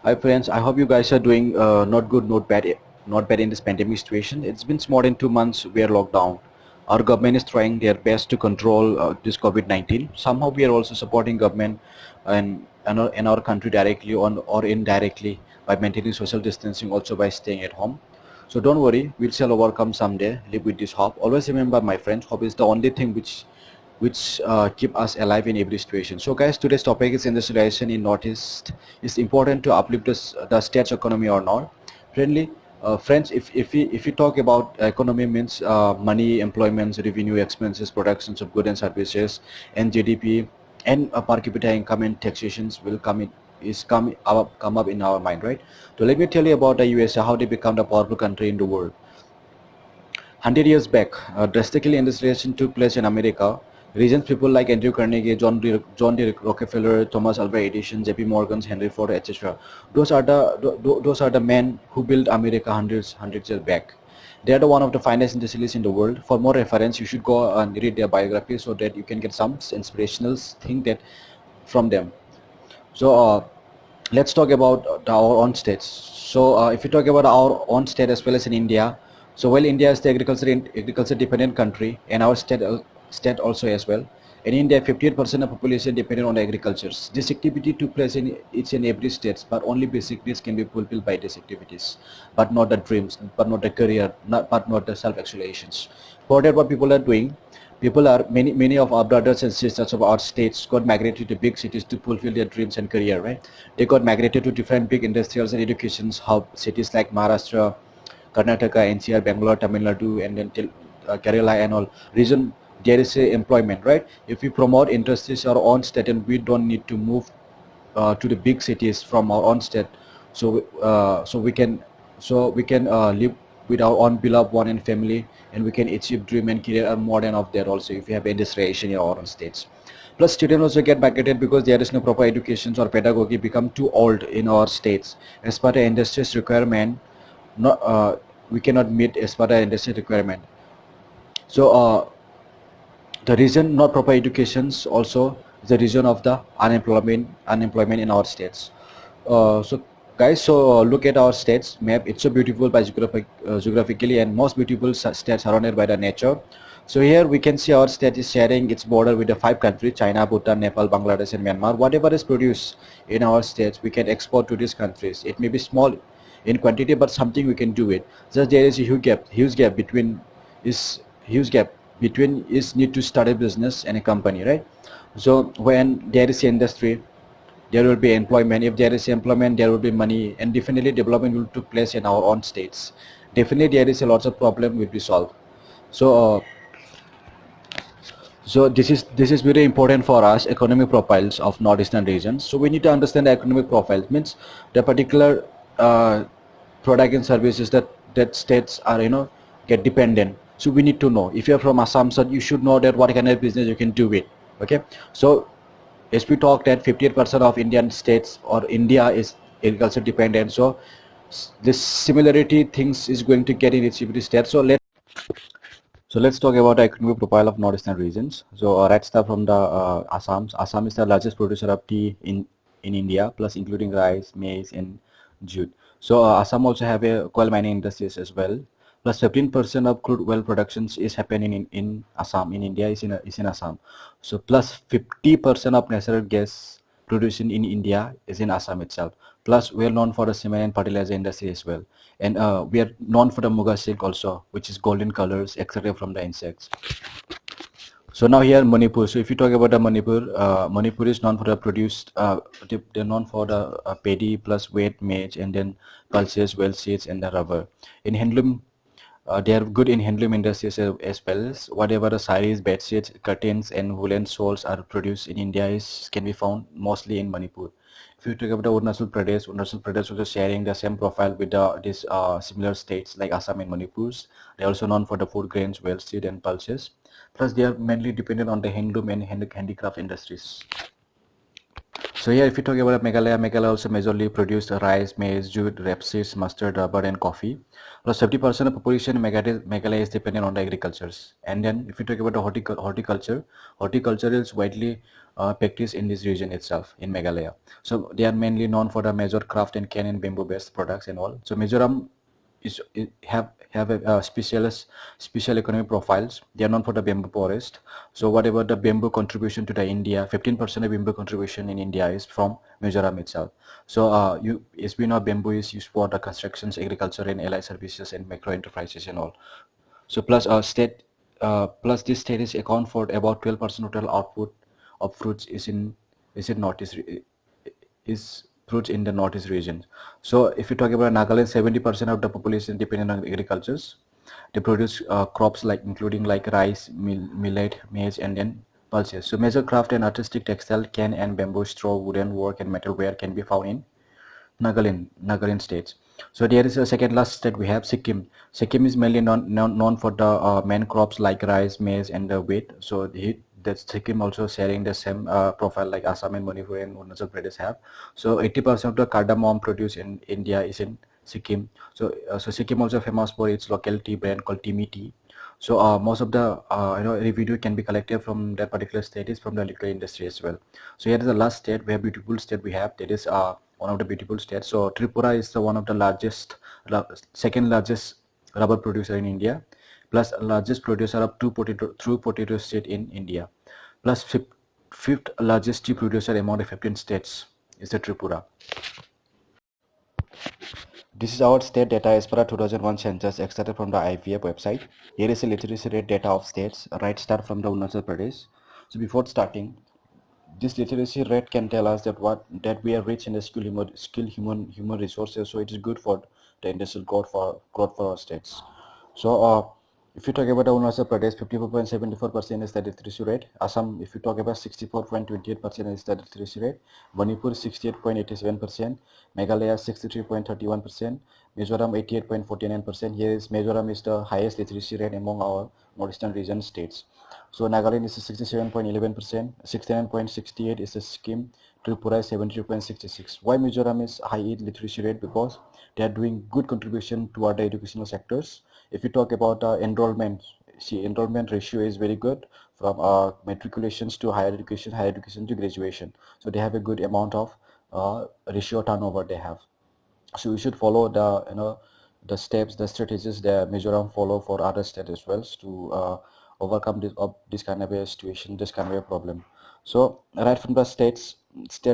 Hi friends, I hope you guys are doing not good, not bad in this pandemic situation. It's been more than 2 months we are locked down. Our government is trying their best to control this COVID-19. Somehow we are also supporting government and our country directly or indirectly by maintaining social distancing, also by staying at home. So don't worry, we'll shall overcome someday. Live with this hope. Always remember, my friends, hope is the only thing which keep us alive in every situation. So guys, today's topic is industrialization in Northeast. It's important to uplift the state's economy or not. Friends, if we talk about economy means money, employment, revenue, expenses, productions of goods and services, and GDP, and per capita income and taxations will come up in our mind, right? So let me tell you about the USA, how they become the powerful country in the world. 100 years back, drastically industrialization took place in America. Regions people like Andrew Carnegie, John D. Rockefeller, Thomas Alva Edison, J.P. Morgan, Henry Ford, etc. Those are the men who built America hundreds years back. They are the one of the finest industrialists in the world. For more reference, you should go and read their biography so that you can get some inspirational thing that from them. So let's talk about our own states. So if you talk about our own state as well as in India, so while India is the agriculture dependent country, and our state also as well. In India, 58% of population dependent on agriculture. This activity took place in each and every state, but only basic needs can be fulfilled by these activities, but not the dreams, but not the career, but not the self-actualizations. For that, what people are doing, people are many of our brothers and sisters of our states got migrated to big cities to fulfill their dreams and career, right? They got migrated to different big industrials and educations hub cities like Maharashtra, Karnataka, NCR, Bangalore, Tamil Nadu, and then Kerala and all region. There is a employment, right? If we promote industries our own state, and we don't need to move to the big cities from our own state, so we can live with our own beloved one and family, and we can achieve dream and career and more than of that also if we have industrialization in our own states. Plus students also get migrated because there is no proper education or pedagogy become too old in our states. As per the industry's requirement, not we cannot meet as per the industry requirement. So the reason not proper educations also is the reason of the unemployment in our states. So guys, so look at our states map. It's so beautiful by geographically, and most beautiful states surrounded by the nature. So here we can see our state is sharing its border with the 5 countries: China, Bhutan, Nepal, Bangladesh, and Myanmar. Whatever is produced in our states, we can export to these countries. It may be small in quantity, but something we can do it. Just there is a huge gap between is huge gap between is need to start a business and a company, right? So when there is industry, there will be employment. If there is employment, there will be money, and definitely development will take place in our own states. Definitely there is a lot of problem will be solved. So this is very important for us economic profiles of northeastern regions. So we need to understand the economic profiles means the particular product and services that states are get dependent. So we need to know, if you're from Assam, so you should know that what kind of business you can do it. Okay, so as we talked that 58% of Indian states or India is agriculture dependent. So this similarity things is going to get in each every state. So let's talk about the economic profile of northeastern regions. So let's start from the Assam. Assam is the largest producer of tea in India, plus including rice, maize, and jute. So Assam also have a coal mining industries as well. Plus 15% of crude oil productions is happening in Assam. In India is in Assam. So plus 50% of natural gas produced in India is in Assam itself. Plus we are known for the cement and fertilizer industry as well, and we are known for the muga silk also, which is golden colors extracted from the insects. So now here Manipur. So if you talk about the Manipur is known for the produced. They're known for the paddy plus wheat, maize, and then pulses, well seeds, and the rubber. In handloom, they are good in handloom industries as well. Whatever the saris, bed sheets, curtains, and woolen shawls are produced in India can be found mostly in Manipur. If you talk about the Arunachal Pradesh also sharing the same profile with these similar states like Assam and Manipur. They are also known for the food grains, well seed, and pulses. Plus, they are mainly dependent on the handloom and handicraft industries. So here, if you talk about Meghalaya, Meghalaya also majorly produced rice, maize, jute, rapeseed, mustard, rubber, and coffee. Plus 70% of population in Meghalaya is dependent on the agricultures. And then, if you talk about the horticulture, horticulture is widely practiced in this region itself in Meghalaya. So they are mainly known for the major craft and cane and bamboo-based products and all. So Mizoram have a special economic profiles. They are known for the bamboo forest. So whatever the bamboo contribution to the India, 15% of bamboo contribution in India is from Mizoram itself. So as we know, bamboo is used for the constructions, agriculture, and allied services and micro enterprises and all. So plus this state is account for about 12% total output of fruits is in northeast is fruits in the northeast region. So if you talk about Nagaland, 70% of the population dependent on agricultures. They produce crops like including like rice, millet, maize, and then pulses. So major craft and artistic textile, can and bamboo, straw, wooden work, and metalware can be found in Nagaland states. So there is a second last state we have Sikkim. Sikkim is mainly known for the main crops like rice, maize, and the wheat. So that's Sikkim also sharing the same profile like Assam and Manipur and Arunachal Pradesh have. So 80% of the cardamom produced in India is in Sikkim. So Sikkim also famous for its local tea brand called Timi Tea. So most of the revenue can be collected from that particular state is from the liquor industry as well. So here is the last state, we have beautiful state we have, that is one of the beautiful states. So Tripura is the one of the largest, second largest rubber producer in India, plus largest producer of potato state in India, plus fifth largest tea producer among the 15 states is the Tripura. This is our state data as per 2001 census extracted from the IVF website. Here is a literacy rate data of states. Right, start from the Arunachal Pradesh. So before starting, this literacy rate can tell us that we are rich in the human resources. So it is good for the industrial growth for our states. So if you talk about Arunachal Pradesh, 54.74% is the literacy rate. Assam, if you talk about 64.28% is the literacy rate. Manipur 68.87%. Meghalaya 63.31%. Mizoram 88.49%. Here is Mizoram is the highest literacy rate among our northeastern region states. So Nagaland is 67.11%. 69.68 is the Sikkim. Tripura is 73.66. Why Mizoram is high literacy rate? Because they are doing good contribution toward the educational sectors. If you talk about enrollment, see, enrollment ratio is very good from matriculations to higher education to graduation. So they have a good amount of ratio turnover they have. So we should follow the steps, the strategies that Mizoram follow for other states as well to overcome this kind of a situation, this kind of a problem. So right from the state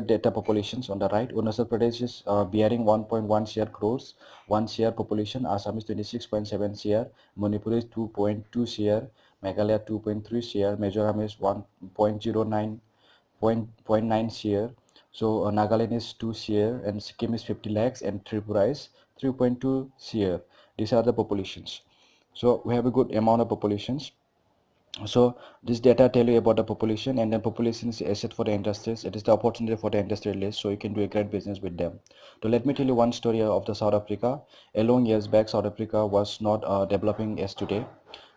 data populations on the right, Arunachal Pradesh is bearing 1.1 crores, 1 crore population. Assam is 26.7 crore, Manipur is 2.2 crore, Meghalaya 2.3 crore, Mizoram is 1.09 0.9 crore. So Nagaland is 2 crore and Sikkim is 50 lakhs and Tripura is 3.2 crore. These are the populations. So we have a good amount of populations. So this data tell you about the population, and then population is asset for the industries. It is the opportunity for the industrialists, so you can do a great business with them. So let me tell you one story of the South Africa. A long years back, South Africa was not developing as today.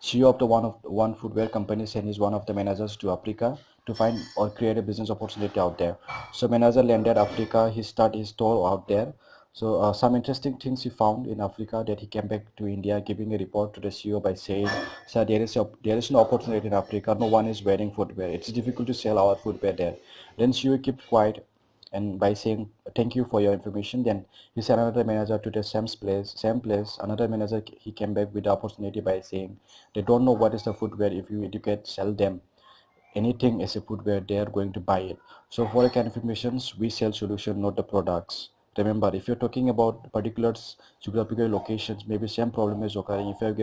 CEO of the one footwear company sent his one of the managers to Africa to find or create a business opportunity out there. So manager landed Africa. He started his store out there. So some interesting things he found in Africa, that he came back to India giving a report to the CEO by saying, sir, there is no opportunity in Africa. No one is wearing footwear. It's difficult to sell our footwear there. Then CEO kept quiet and by saying, thank you for your information. Then he sent another manager to the same place. Another manager, he came back with the opportunity by saying, they don't know what is the footwear. If you educate, sell them anything as a footwear, they are going to buy it. So for a kind of informations, we sell solution, not the products. Remember, if you're talking about particular geographical locations, maybe same problem is occurring. If you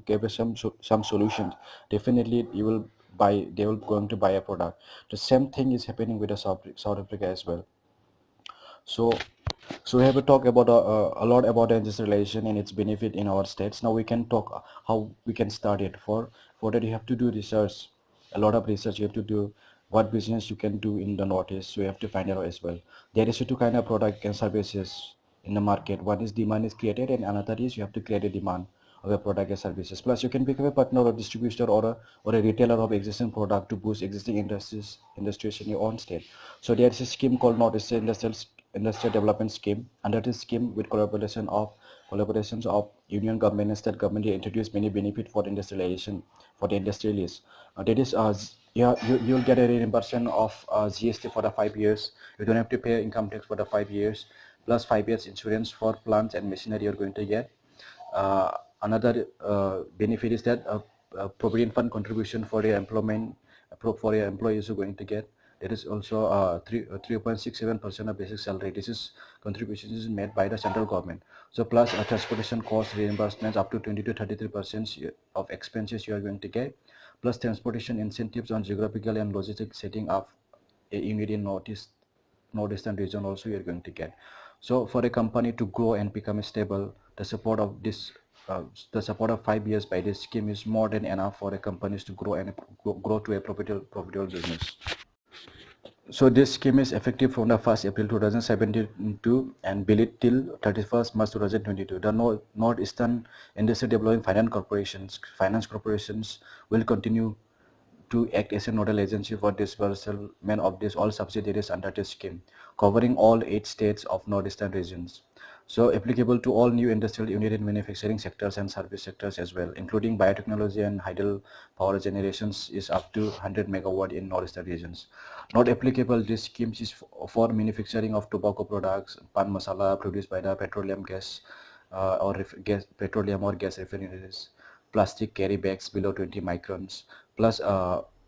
give some solutions, definitely you will buy. They will going to buy a product. The same thing is happening with the South Africa as well. So we have to talk about a lot about the industrialization and its benefit in our states. Now we can talk how we can start it. For that you have to do research, a lot of research. You have to do what business you can do in the Northeast. So you have to find out as well. There is two kind of product and services in the market. One is demand is created, and another is you have to create a demand. of a product or services. Plus, you can become a partner or distributor or a retailer of existing product to boost existing industries in your own state. So there is a scheme called Northeast Industrial Development Scheme. Under this scheme, with collaborations of union government and state government, they introduce many benefit for industrialization for the industrialists. That is, yeah, you'll get a reimbursement of GST for the 5 years. You don't have to pay income tax for the 5 years, plus 5 years insurance for plants and machinery you're going to get. Another benefit is that provident fund contribution for your employment for your employees are going to get. There is also 3.67% of basic salary. This is contribution is made by the central government. So plus transportation cost reimbursements up to 20 to 33% of expenses you are going to get, plus transportation incentives on geographical and logistic setting of a unit in northeastern region also you are going to get. So for a company to grow and become stable, the support of this the support of 5 years by this scheme is more than enough for a companies to grow and grow to a profitable business. So this scheme is effective from the 1st April 2017 and valid till 31st March 2022. The Northeastern Industry Development Finance Corporations will continue to act as a nodal agency for disbursement of all subsidiaries under this scheme, covering all 8 states of northeastern regions. So applicable to all new industrial unit and manufacturing sectors and service sectors as well, including biotechnology and hydel power generations is up to 100 megawatt in northeastern regions. Not applicable, this scheme is for manufacturing of tobacco products, pan masala produced by the petroleum petroleum or gas refineries, plastic carry bags below 20 microns. Plus,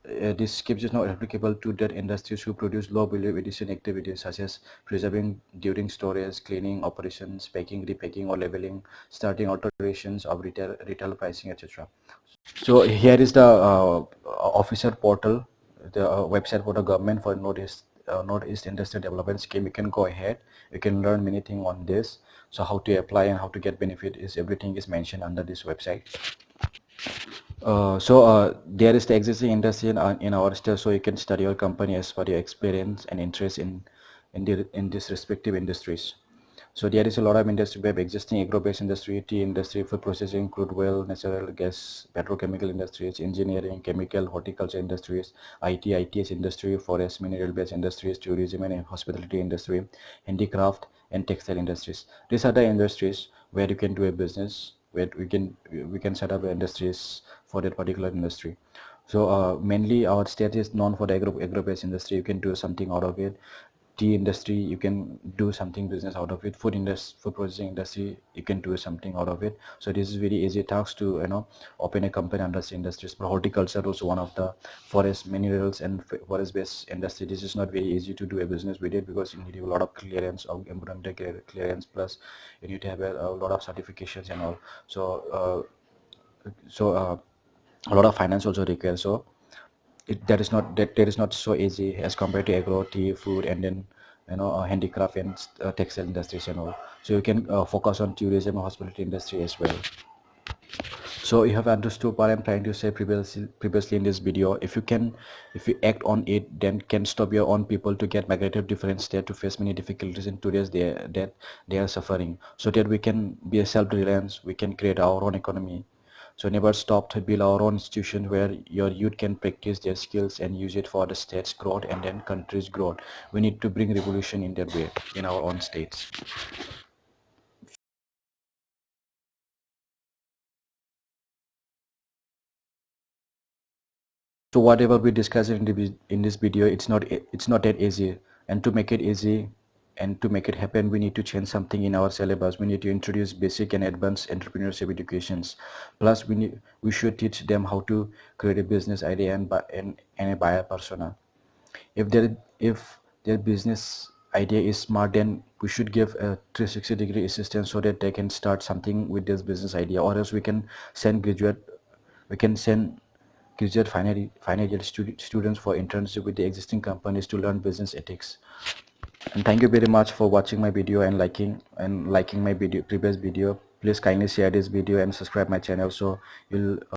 this scheme is not applicable to that industries who produce low value addition activities such as preserving during storage, cleaning operations, packing, repacking, or labeling, starting alterations of retail pricing, etc. So here is the officer portal, the website for the government for Northeast Industrial Development Scheme. You can go ahead, you can learn many things on this. So how to apply and how to get benefit is everything is mentioned under this website. There is the existing industry in our state, so you can study your company as per your experience and interest in these respective industries. So there is a lot of industry. We have existing agro-based industry, tea industry, food processing, crude oil, natural gas, petrochemical industries, engineering, chemical, horticulture industries, IT, ITS industry, forest, mineral-based industries, tourism and hospitality industry, handicraft, and textile industries. These are the industries where you can do a business, where we can set up industries for that particular industry. So mainly our state is known for the agro-based industry. You can do something out of it. Tea industry, you can do something business out of it. Food processing industry, you can do something out of it. So this is very easy task to open a company under this industries. But horticulture also one of the forest minerals and forest based industry. This is not very easy to do a business with it because you need a lot of clearance of environmental clearance, plus you need to have a lot of certifications and all. So a lot of finance also required. So that is not so easy as compared to agro, tea, food, and then handicraft and textile industries and all. So you can focus on tourism and hospitality industry as well. So you have understood what I'm trying to say previously in this video. If you act on it, then can stop your own people to get migrated different state to face many difficulties in today's day that they are suffering, so that we can be a self-reliance, we can create our own economy. So never stop to build our own institution where your youth can practice their skills and use it for the state's growth and then country's growth. We need to bring revolution in that way in our own states. So whatever we discuss in this video, it's not that easy. And to make it easy and to make it happen, we need to change something in our syllabus. We need to introduce basic and advanced entrepreneurship educations. Plus we should teach them how to create a business idea and a buyer persona. If their business idea is smart, then we should give a 360-degree assistance so that they can start something with this business idea. Or else we can send final year students for internship with the existing companies to learn business ethics. And thank you very much for watching my video and liking my previous video. Please kindly share this video and subscribe my channel so you'll